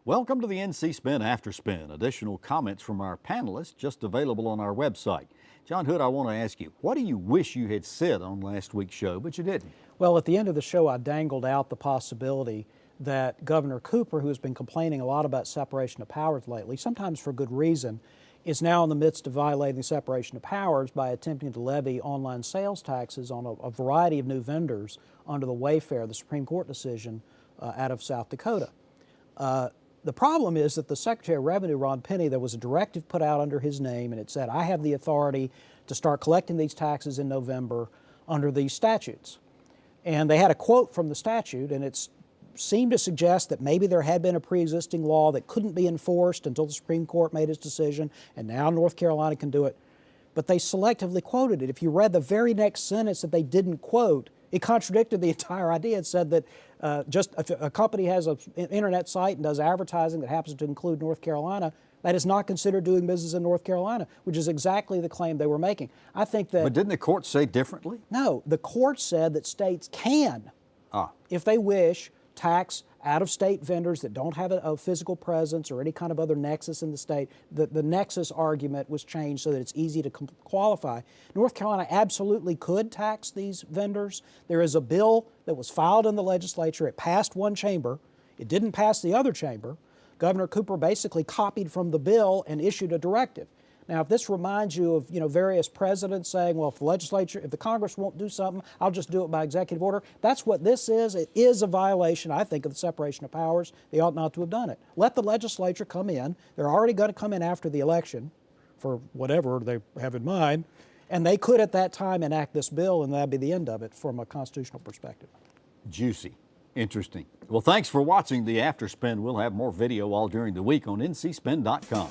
Welcome to the NC Spin After Spin. Additional comments from our panelists just available on our website. John Hood, I want to ask you, what do you wish you had said on last week's show, but you didn't? Well, at the end of the show, I dangled out the possibility that Governor Cooper, who has been complaining a lot about separation of powers lately, sometimes for good reason, is now in the midst of violating separation of powers by attempting to levy online sales taxes on a variety of new vendors under the Wayfair, the Supreme Court decision out of South Dakota. The problem is that the Secretary of Revenue, Ron Penny, there was a directive put out under his name, and it said, I have the authority to start collecting these taxes in November under these statutes. And they had a quote from the statute, and it seemed to suggest that maybe there had been a pre-existing law that couldn't be enforced until the Supreme Court made its decision, and now North Carolina can do it. But they selectively quoted it. If you read the very next sentence that they didn't quote, it contradicted the entire idea. It said that just if a company has an internet site and does advertising that happens to include North Carolina, that is not considered doing business in North Carolina, which is exactly the claim they were making. I think that... But didn't the court say differently? No, the court said that states can, if they wish, tax out-of-state vendors that don't have a physical presence or any kind of other nexus in the state. The nexus argument was changed so that it's easy to qualify. North Carolina absolutely could tax these vendors. There is a bill that was filed in the legislature. It passed one chamber. It didn't pass the other chamber. Governor Cooper basically copied from the bill and issued a directive. Now, if this reminds you of, various presidents saying, well, if the Congress won't do something, I'll just do it by executive order. That's what this is. It is a violation, I think, of the separation of powers. They ought not to have done it. Let the legislature come in. They're already going to come in after the election for whatever they have in mind, and they could at that time enact this bill, and that'd be the end of it from a constitutional perspective. Juicy. Interesting. Well, thanks for watching the After Spin. We'll have more video all during the week on ncspin.com.